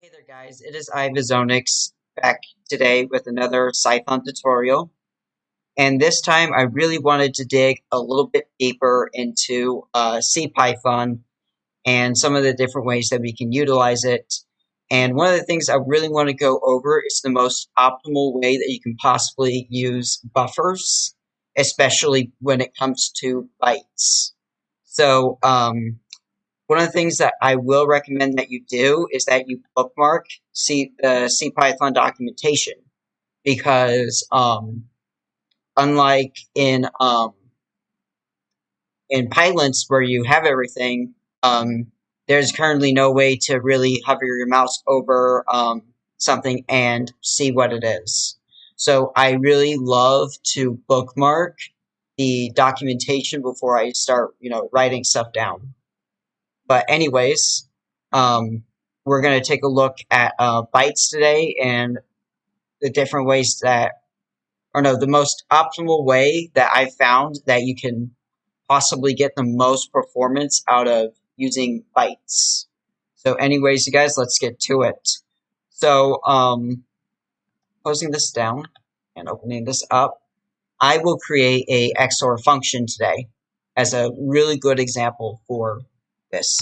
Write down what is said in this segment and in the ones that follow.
Hey there guys, it is Vizonex back today with another Cython tutorial. And this time I really wanted to dig a little bit deeper into CPython and some of the different ways that we can utilize it. And one of the things I really want to go over is the most optimal way that you can possibly use buffers, especially when it comes to bytes. So, one of the things that I will recommend that you do is that you bookmark the CPython documentation because unlike in Pylints where you have everything, there's currently no way to really hover your mouse over something and see what it is. So I really love to bookmark the documentation before I start, writing stuff down. But anyways, we're going to take a look at bytes today and the different ways the most optimal way that I found that you can possibly get the most performance out of using bytes. So anyways, you guys, let's get to it. So closing this down and opening this up, I will create a XOR function today as a really good example for this.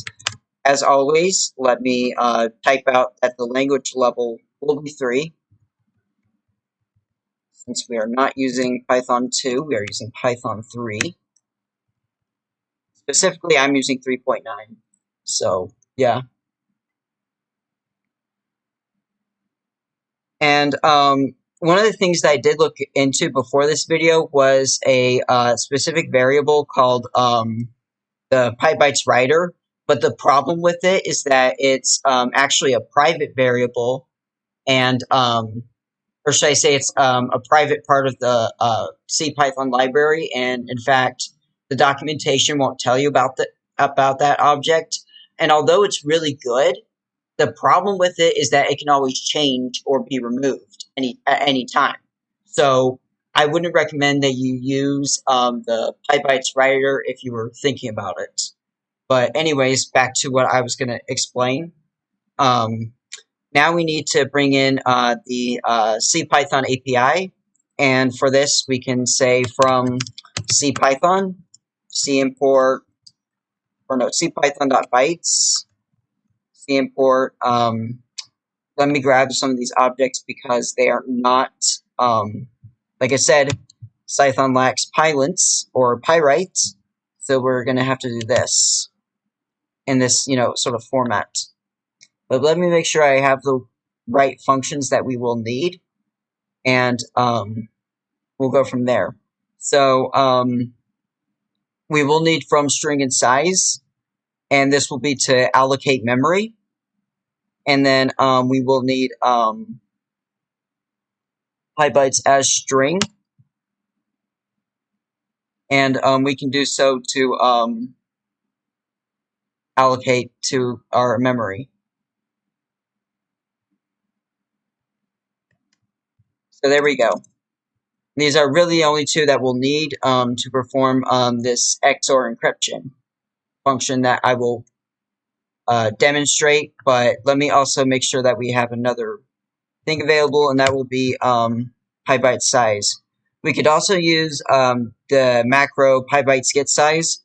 As always, let me type out that the language level will be 3. Since we are not using Python 2, we are using Python 3. Specifically, I'm using 3.9. So, yeah. And one of the things that I did look into before this video was a specific variable called the PyBytes writer. But the problem with it is that it's actually a private variable, and or should I say it's a private part of the CPython library. And in fact, the documentation won't tell you about that object. And although it's really good, the problem with it is that it can always change or be removed at any time. So I wouldn't recommend that you use the PyBytes writer if you were thinking about it. But anyways, back to what I was going to explain. Now we need to bring in the CPython API. And for this, we can say from CPython, CPython.bytes, import. Let me grab some of these objects because they are not, like I said, Cython lacks Pylints or PyWrite. So we're going to have to do this in this, sort of format. But let me make sure I have the right functions that we will need, and we'll go from there. So we will need from string and size, and this will be to allocate memory. And then we will need PyBytes as string, and we can do so to allocate to our memory. So there we go. These are really the only two that we'll need to perform this XOR encryption function that I will demonstrate. But let me also make sure that we have another thing available, and that will be PyBytes size. We could also use the macro PyBytes get size,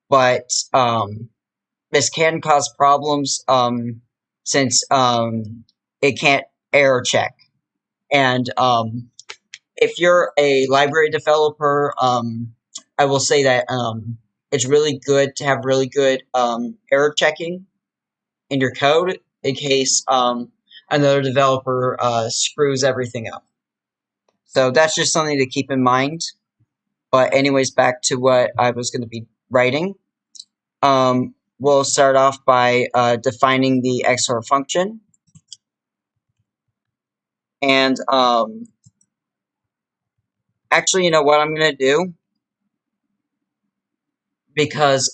but this can cause problems since it can't error check. And if you're a library developer, I will say that it's really good to have really good error checking in your code in case another developer screws everything up. So that's just something to keep in mind. But anyways, back to what I was going to be writing. We'll start off by defining the XOR function. And actually, you know what I'm going to do? Because,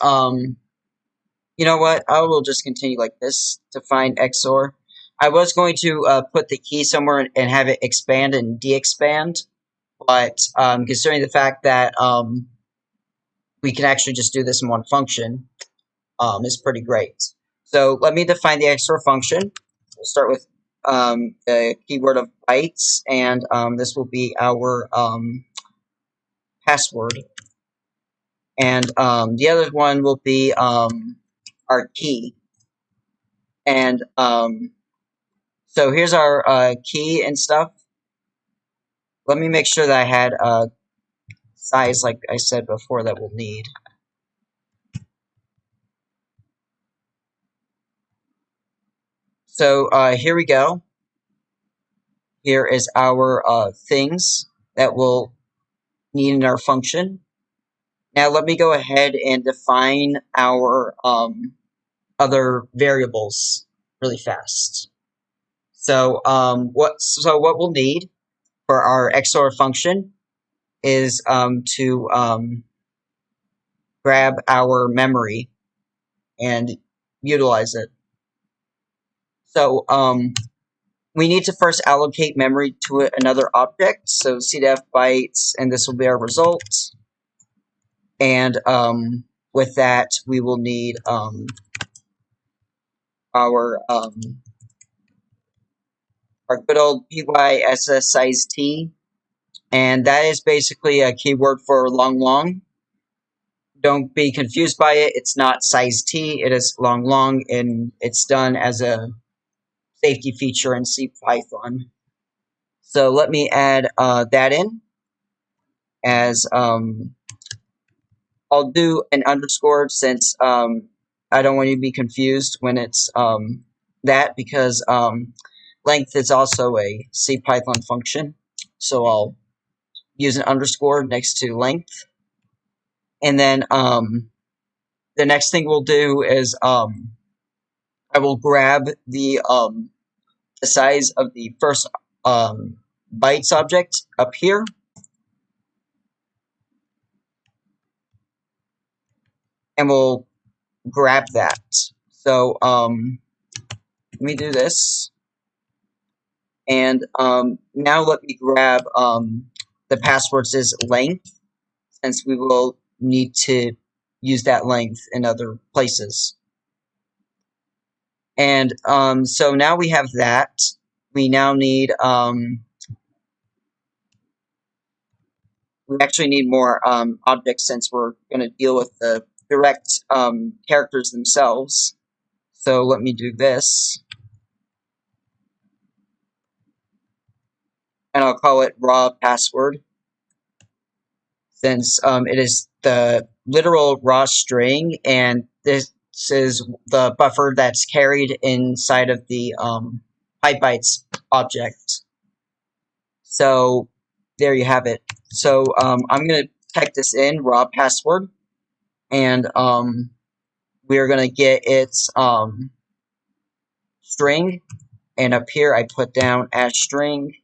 you know what? I will just continue like this to find XOR. I was going to put the key somewhere and have it expand and de-expand. But considering the fact that we can actually just do this in one function, is pretty great. So let me define the XOR function. We'll start with the keyword of bytes, and this will be our password. And the other one will be our key. And so here's our key and stuff. Let me make sure that I had size, like I said before, that we'll need. So here we go. Here is our things that we'll need in our function. Now let me go ahead and define our other variables really fast. So what we'll need for our XOR function is to grab our memory and utilize it. So we need to first allocate memory to another object. So cdef bytes, and this will be our result. And with that, we will need our good old PyBytes size t, and that is basically a keyword for long long. Don't be confused by it. It's not size t. It is long long, and it's done as a safety feature in CPython. So let me add that in as I'll do an underscore since I don't want you to be confused when it's that, because length is also a CPython function. So I'll use an underscore next to length. And then the next thing we'll do is I will grab the size of the first bytes object up here. And we'll grab that. So let me do this. And now let me grab the passwords as length, since we will need to use that length in other places. And so now we have that. We now need we actually need more objects, since we're going to deal with the direct characters themselves. So let me do this. And I'll call it raw password, since it is the literal raw string, and this is the buffer that's carried inside of the PyBytes object. So there you have it. So I'm going to type this in, raw password, and we're going to get its string, and up here I put down as string,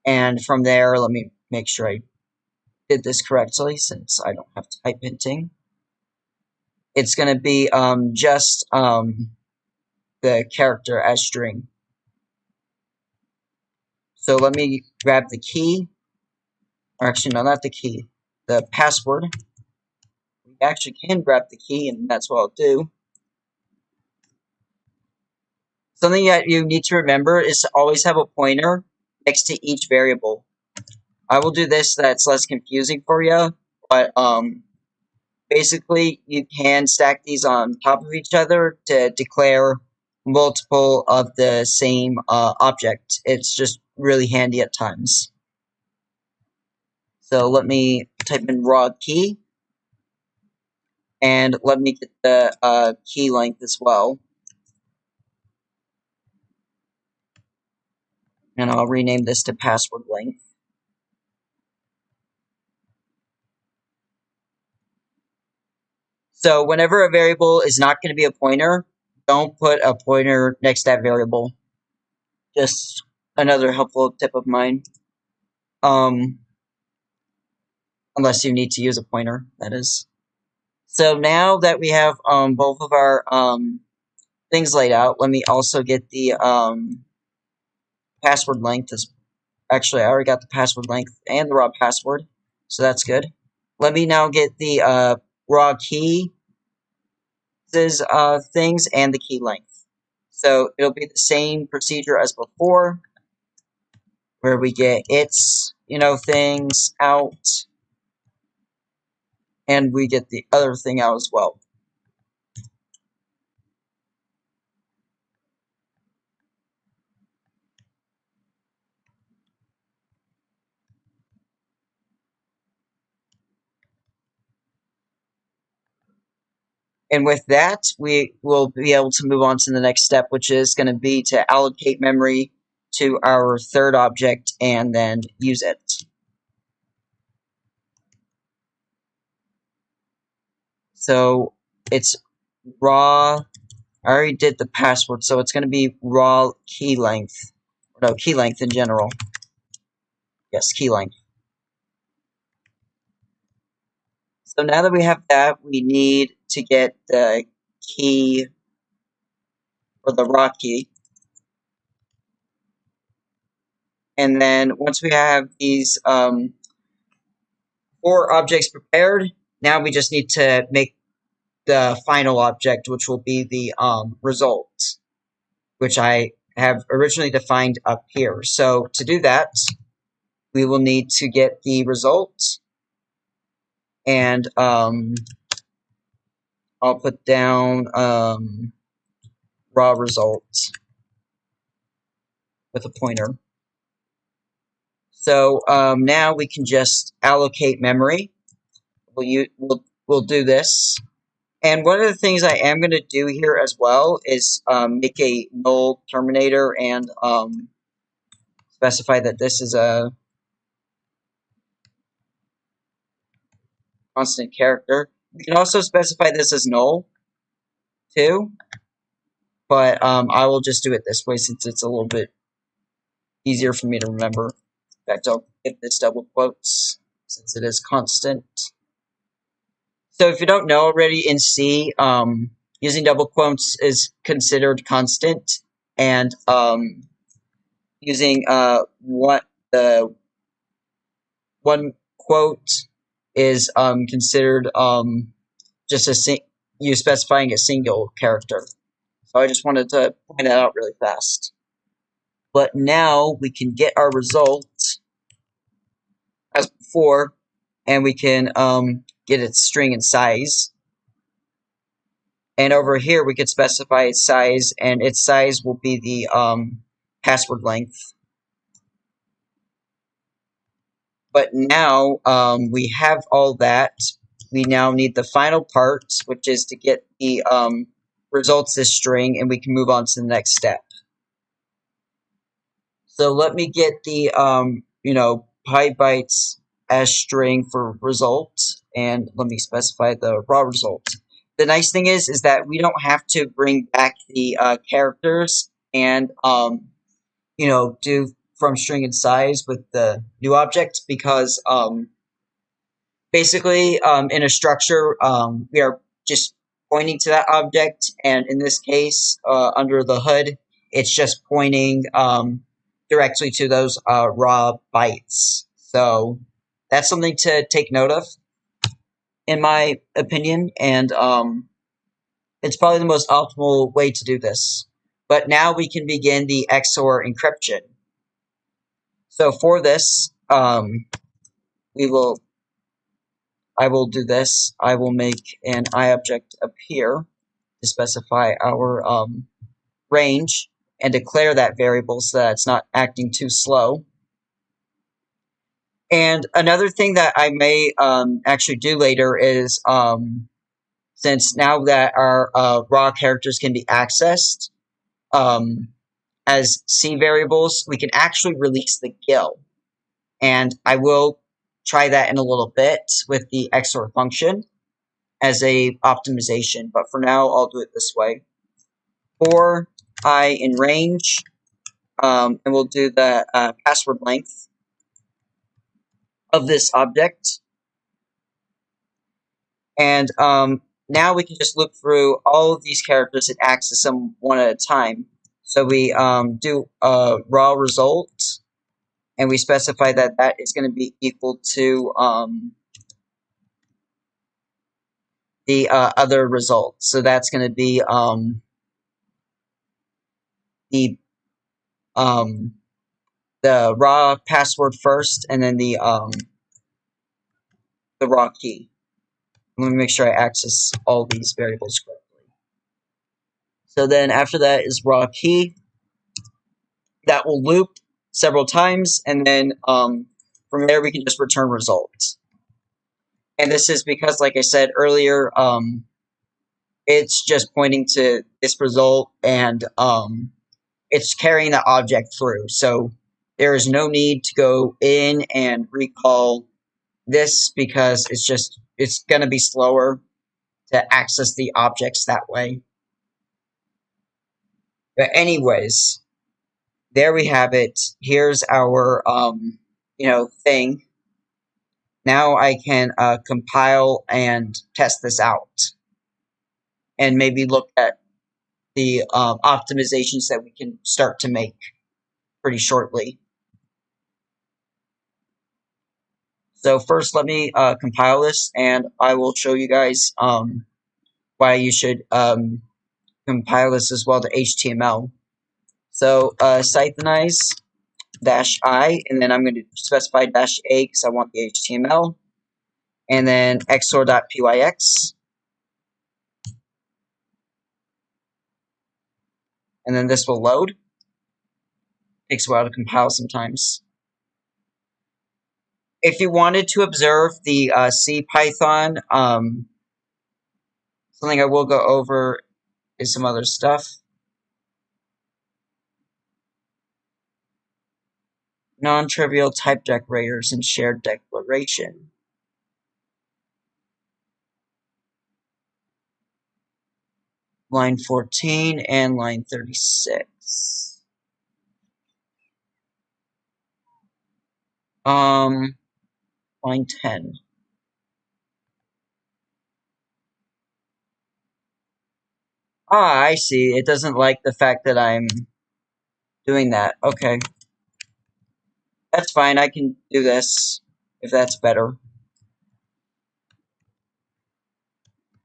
and from there, let me make sure I did this correctly, since I don't have type hinting. It's going to be just the character as string. So let me grab the key, or actually no, not the key, the password. We actually can grab the key, and that's what I'll do. Something that you need to remember is to always have a pointer next to each variable. I will do this so that's less confusing for you, but basically you can stack these on top of each other to declare multiple of the same object. It's just really handy at times. So let me type in raw key, and let me get the key length as well. And I'll rename this to password length. So whenever a variable is not going to be a pointer, don't put a pointer next to that variable. Just another helpful tip of mine. Unless you need to use a pointer, that is. So now that we have both of our things laid out, let me also get the password length. Actually, I already got the password length and the raw password, so that's good. Let me now get the raw key things and the key length. So it'll be the same procedure as before, where we get its, things out, and we get the other thing out as well. And with that, we will be able to move on to the next step, which is going to be to allocate memory to our third object and then use it. So it's raw. I already did the password, so it's going to be raw key length. No, key length in general. Yes, key length. So now that we have that, we need to get the key, or the raw key. And then once we have these 4 objects prepared, now we just need to make the final object, which will be the result, which I have originally defined up here. So to do that, we will need to get the result, and I'll put down raw result with a pointer. So now we can just allocate memory. We'll do this. And one of the things I am going to do here as well is make a null terminator and specify that this is a constant character. We can also specify this as null too, but I will just do it this way since it's a little bit easier for me to remember. In fact, I'll get this double quotes since it is constant. So if you don't know already, in C, using double quotes is considered constant, and using what the one quote is considered just you specifying a single character. So I just wanted to point that out really fast. But now we can get our result as before, and we can get its string and size. And over here we could specify its size, and its size will be the password length. But now we have all that. We now need the final part, which is to get the results as string, and we can move on to the next step. So let me get the PyBytes as string for result, and let me specify the raw result. The nice thing is that we don't have to bring back the characters and do from string and size with the new object, because basically in a structure we are just pointing to that object, and in this case under the hood it's just pointing directly to those raw bytes. So that's something to take note of, in my opinion, and it's probably the most optimal way to do this. But now we can begin the XOR encryption. So for this, I will do this. I will make an iObject appear to specify our range and declare that variable so that it's not acting too slow. And another thing that I may actually do later is, since now that our raw characters can be accessed as C variables, we can actually release the GIL. And I will try that in a little bit with the XOR function as a optimization, but for now I'll do it this way. For I in range, and we'll do the password length of this object. And now we can just look through all of these characters and access them one at a time. So we do a raw result, and we specify that that is going to be equal to the other result. So that's going to be the raw password first, and then the raw key. Let me make sure I access all these variables correctly. So then after that is raw key. That will loop several times, and then from there we can just return results. And this is because, like I said earlier, it's just pointing to this result, and it's carrying the object through. So there is no need to go in and recall this, because it's going to be slower to access the objects that way. But anyways, there we have it. Here's our thing. Now I can compile and test this out, and maybe look at the optimizations that we can start to make pretty shortly. So first, let me compile this, and I will show you guys why you should compile this as well to HTML. So Cython -I, and then I'm going to specify -a because I want the HTML, and then xor.pyx, and then this will load. Takes a while to compile sometimes. If you wanted to observe the CPython, something I will go over is some other stuff. Non-trivial type decorators and shared declaration. Line 14 and line 36. Line 10. Ah, I see. It doesn't like the fact that I'm doing that. Okay. That's fine. I can do this if that's better.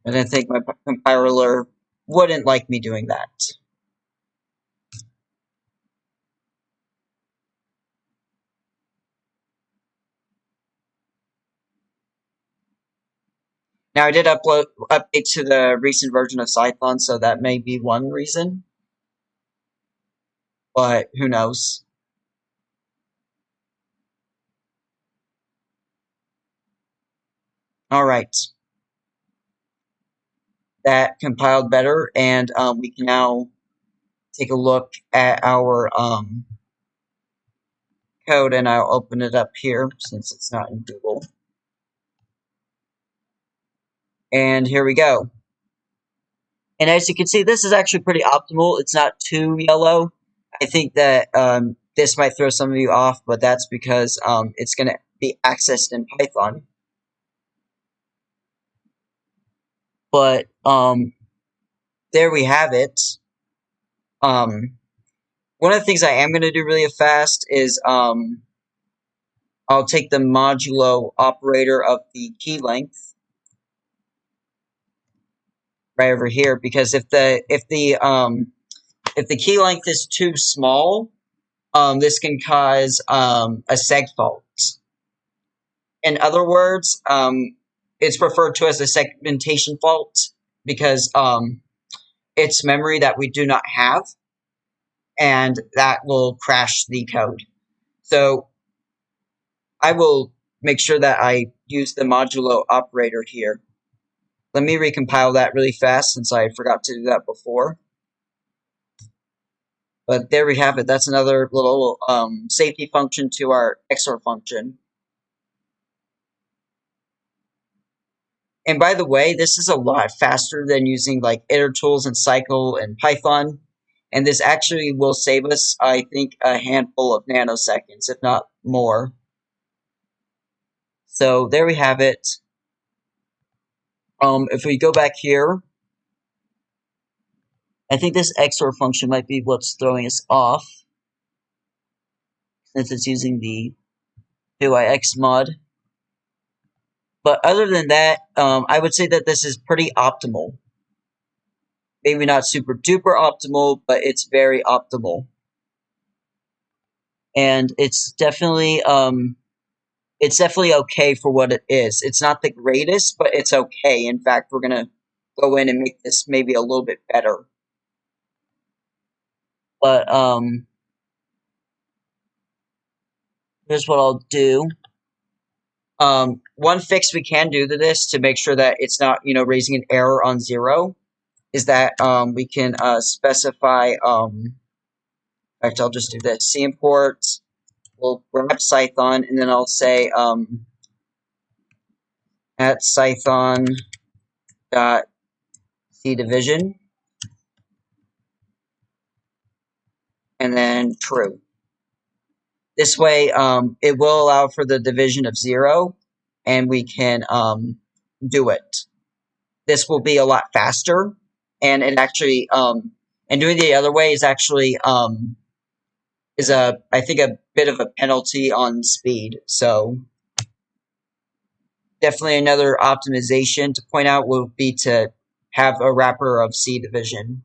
And I think my compiler wouldn't like me doing that. Now, I did update to the recent version of Cython, so that may be one reason. But who knows? Alright. That compiled better, and we can now take a look at our code, and I'll open it up here since it's not in Google. And here we go. And as you can see, this is actually pretty optimal. It's not too yellow. I think that this might throw some of you off, but that's because it's going to be accessed in Python. But there we have it. One of the things I am going to do really fast is I'll take the modulo operator of the key length right over here, because if the key length is too small, this can cause a seg fault. In other words, it's referred to as a segmentation fault because it's memory that we do not have, and that will crash the code. So I will make sure that I use the modulo operator here. Let me recompile that really fast since I forgot to do that before. But there we have it. That's another little safety function to our XOR function. And by the way, this is a lot faster than using like itertools and cycle and Python. And this actually will save us, I think, a handful of nanoseconds, if not more. So there we have it. If we go back here, I think this XOR function might be what's throwing us off, since it's using the PyBytes mod. But other than that, I would say that this is pretty optimal. maybe not super duper optimal, but it's very optimal. And it's definitely okay for what it is. It's not the greatest, but it's okay. In fact, we're gonna go in and make this maybe a little bit better. But here's what I'll do. One fix we can do to this to make sure that it's not, raising an error on 0 is that we can specify. In fact, I'll just do this. C import. We'll grab Cython, and then I'll say at Cython dot C division, and then true. This way, it will allow for the division of 0, and we can do it. This will be a lot faster, and it actually, and doing it the other way is actually, I think, a bit of a penalty on speed. So definitely another optimization to point out will be to have a wrapper of C division.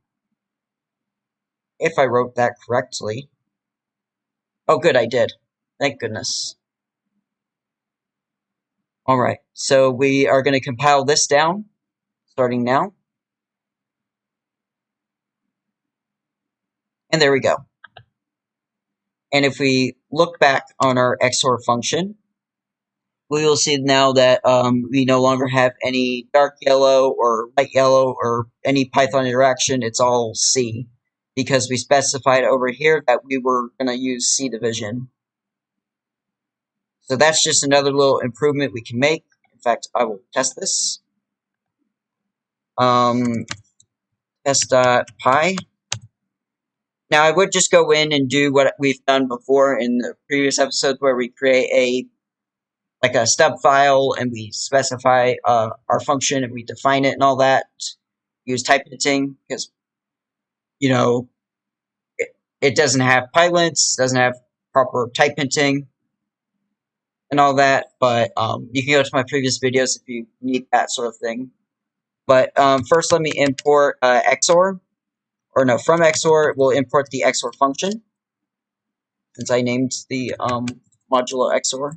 If I wrote that correctly. Oh, good, I did. Thank goodness. All right, so we are going to compile this down, starting now. And there we go. And if we look back on our XOR function, we will see now that we no longer have any dark yellow or light yellow or any Python interaction. It's all C, because we specified over here that we were going to use C division. So that's just another little improvement we can make. In fact, I will test this. Test.py. Now, I would just go in and do what we've done before in the previous episodes, where we create a stub file and we specify our function and we define it and all that. Use type hinting because it doesn't have pylets, doesn't have proper type hinting and all that. But you can go to my previous videos if you need that sort of thing. But first, let me import XOR. Or no, from XOR, we'll import the XOR function, since I named the modulo XOR.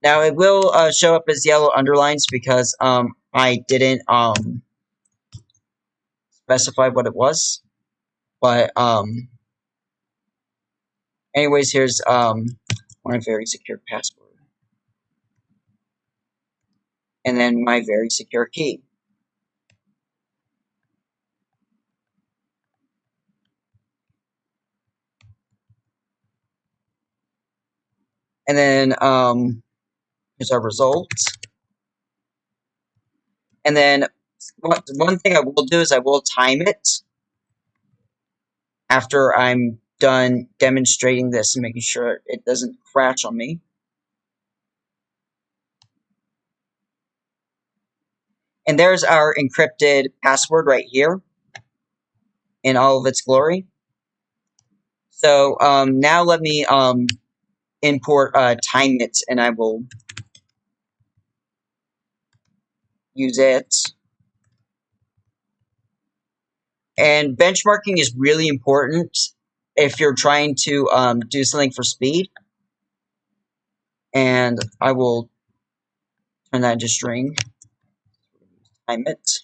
Now, it will show up as yellow underlines because I didn't specify what it was. But anyways, here's my very secure password. And then my very secure key. And then here's our result. And then one thing I will do is I will time it after I'm done demonstrating this and making sure it doesn't crash on me. And there's our encrypted password right here in all of its glory. So now let me import timeit, and I will use it. And benchmarking is really important if you're trying to do something for speed. And I will turn that into string. Timeit.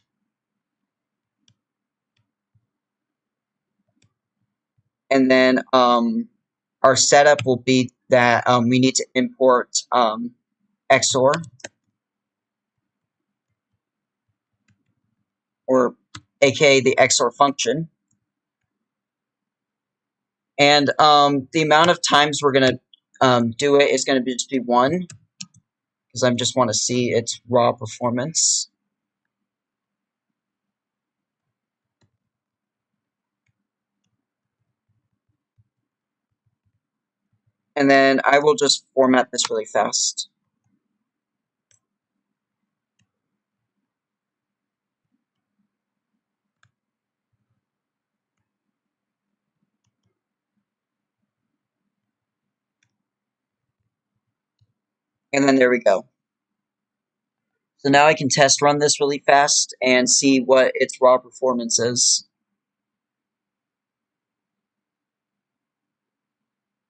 And then our setup will be that we need to import XOR, or aka the XOR function. And the amount of times we're going to do it is going to just be 1, because I just want to see its raw performance. And then I will just format this really fast. And then there we go. So now I can test run this really fast and see what its raw performance is.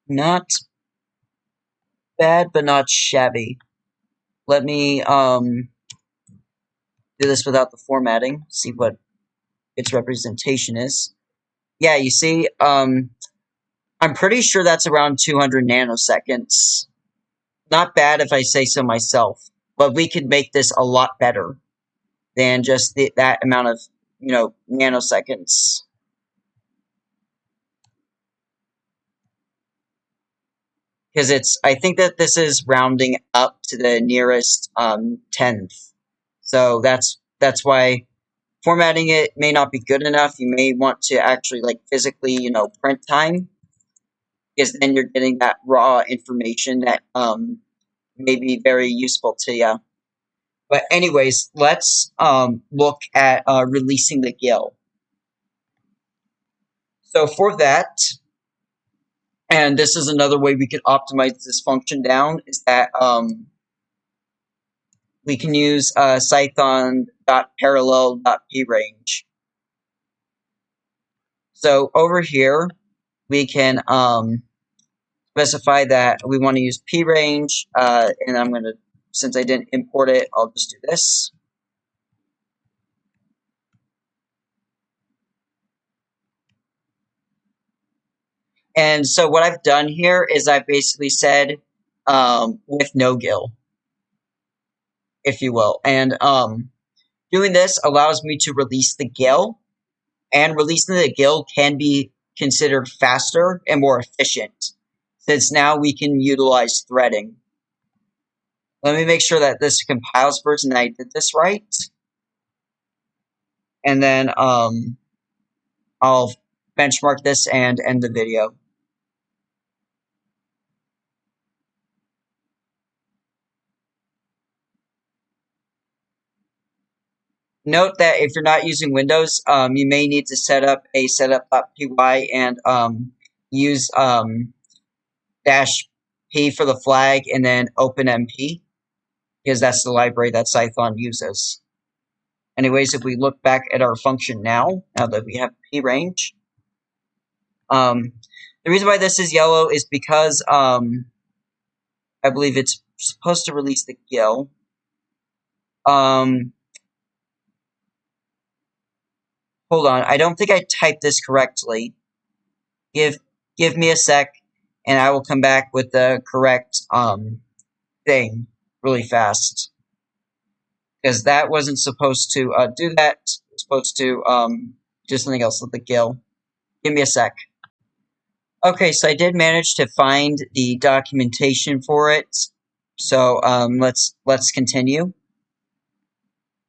Not bad, but not shabby. Let me do this without the formatting, see what its representation is. Yeah, you see, I'm pretty sure that's around 200 nanoseconds. Not bad if I say so myself, but we could make this a lot better than just that amount of, nanoseconds. Because I think that this is rounding up to the nearest tenth. So that's why formatting it may not be good enough. You may want to actually physically, print time, because then you're getting that raw information that may be very useful to you. But anyways, let's look at releasing the GIL. So for that, and this is another way we could optimize this function down, is that we can use Cython.parallel.prange. So over here, we can specify that we want to use prange, and I'm going to, since I didn't import it, I'll just do this. And so what I've done here is I've basically said with no GIL, if you will. And doing this allows me to release the GIL, and releasing the GIL can be considered faster and more efficient, since now we can utilize threading. Let me make sure that this compiles first and I did this right. And then I'll benchmark this and end the video. Note that if you're not using Windows, you may need to set up a setup.py and use -p for the flag and then openmp, because that's the library that Cython uses. Anyways, if we look back at our function now that we have prange, the reason why this is yellow is because I believe it's supposed to release the GIL. Hold on, I don't think I typed this correctly. Give me a sec, and I will come back with the correct thing really fast. Because that wasn't supposed to do that. It's supposed to do something else with the GIL. Give me a sec. Okay, so I did manage to find the documentation for it. So let's continue.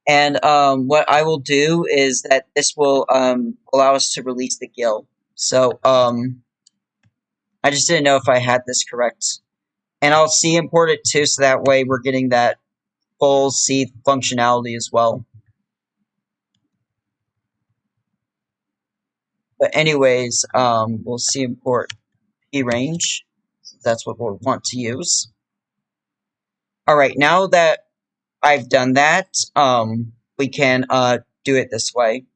And what I will do is that this will allow us to release the GIL. So I just didn't know if I had this correct. And I'll C import it too, so that way we're getting that full C functionality as well. But anyways, we'll C import prange. That's what we'll want to use. All right, now that I've done that, we can do it this way.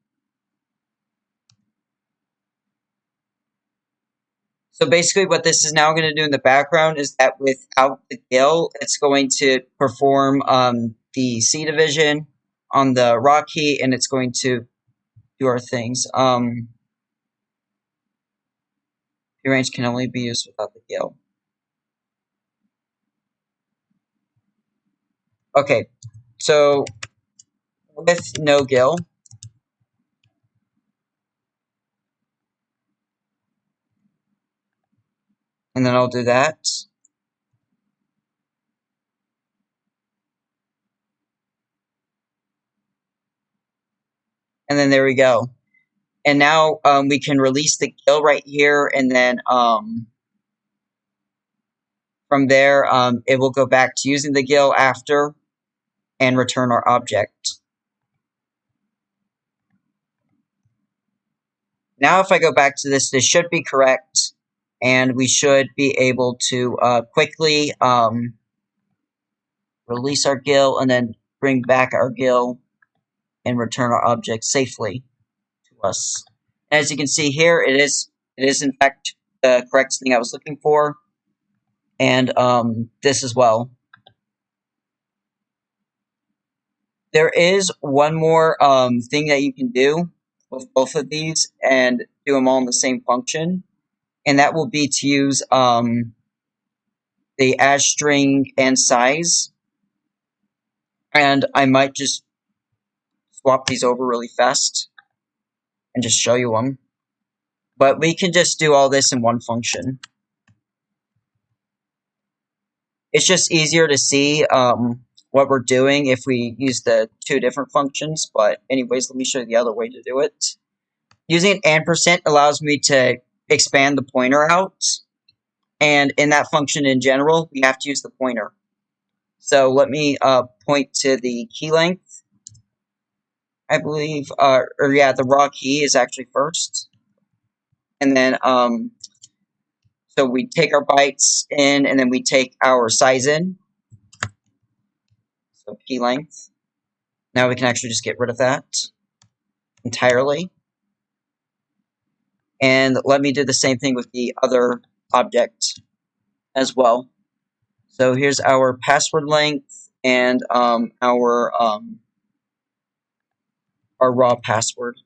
So basically what this is now going to do in the background is that without the GIL, it's going to perform the C division on the raw key, and it's going to do our things. Prange can only be used without the GIL. Okay, so with no GIL, and then I'll do that. And then there we go. And now we can release the GIL right here, and then from there it will go back to using the GIL after and return our object. Now if I go back to this should be correct, and we should be able to quickly release our GIL and then bring back our GIL and return our object safely to us. As you can see here, it is in fact the correct thing I was looking for, and this as well. There is one more thing that you can do with both of these and do them all in the same function, and that will be to use the as string and size. And I might just swap these over really fast and just show you them. But we can just do all this in one function. It's just easier to see what we're doing if we use the two different functions. But anyways, let me show you the other way to do it. Using an ampersand allows me to expand the pointer out. And in that function in general, we have to use the pointer. So let me point to the key length. I believe, the raw key is actually first. And then, so we take our bytes in, and then we take our size in. So key length. Now we can actually just get rid of that entirely. And let me do the same thing with the other object as well. So here's our password length and our raw password.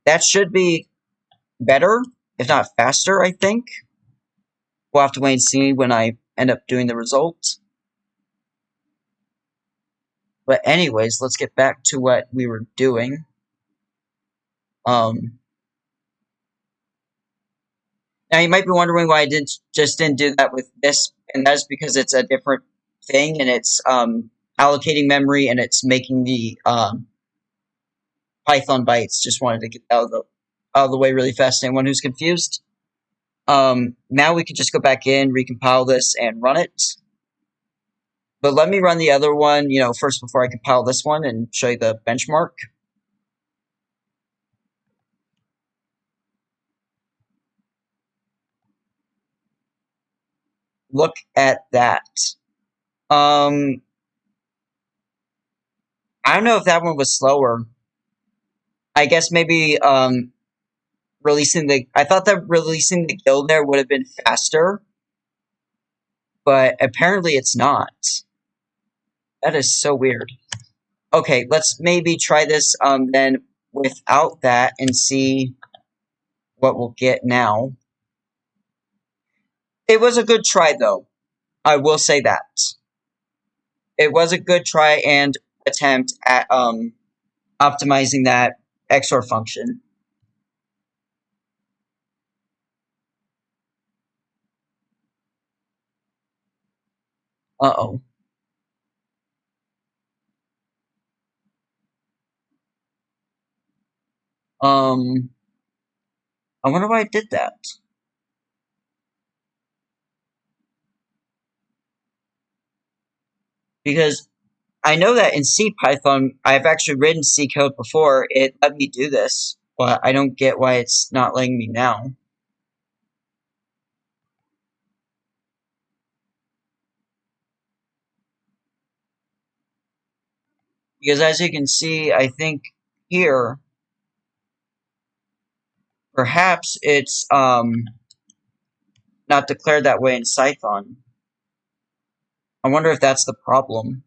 That should be better, if not faster, I think. We'll have to wait and see when I end up doing the result. But anyways, let's get back to what we were doing. Now you might be wondering why I didn't do that with this, and that's because it's a different thing, and it's allocating memory, and it's making the Python bytes. Just wanted to get out of the way really fast. Anyone who's confused? Now we can just go back in, recompile this, and run it. But let me run the other one, first before I compile this one and show you the benchmark. Look at that. I don't know if that one was slower. I guess maybe I thought that releasing the GIL there would have been faster, but apparently it's not. That is so weird. Okay, let's maybe try this then without that and see what we'll get now. It was a good try, though. I will say that. It was a good try and attempt at optimizing that XOR function. Uh-oh. I wonder why I did that. Because I know that in CPython, I've actually written C code before. It let me do this, but I don't get why it's not letting me now. Because as you can see, I think here, perhaps it's not declared that way in Cython. I wonder if that's the problem.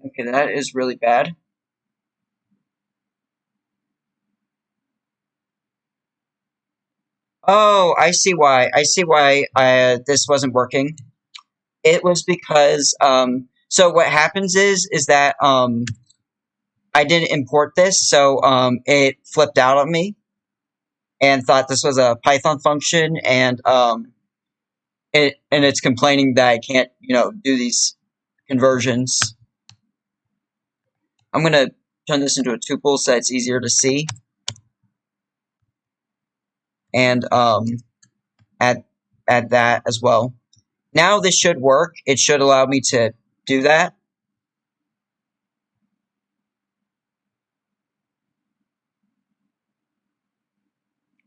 Okay, that is really bad. Oh, I see why. I see why this wasn't working. It was because so what happens is that I didn't import this, so it flipped out on me and thought this was a Python function, and it's complaining that I can't do these conversions. I'm gonna turn this into a tuple so it's easier to see, and add that as well. Now this should work. It should allow me to do that.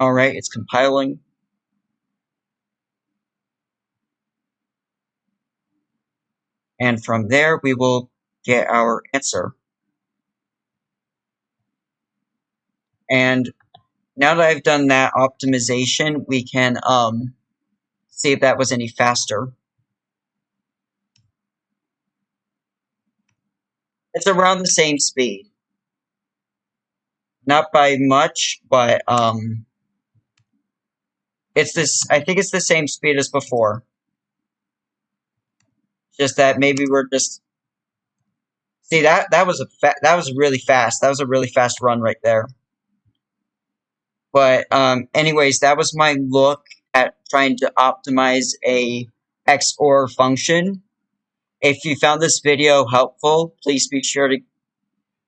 Alright, it's compiling. And from there, we will get our answer. And now that I've done that optimization, we can see if that was any faster. It's around the same speed. Not by much, but it's this. I think it's the same speed as before. Just that maybe we're just see that was that was really fast. That was a really fast run right there. But anyways, that was my look at trying to optimize a XOR function. If you found this video helpful, please be sure to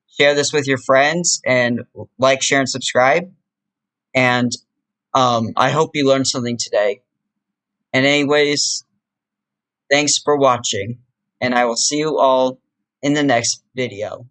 share this with your friends and like, share, and subscribe. And I hope you learned something today. And anyways, thanks for watching, and I will see you all in the next video.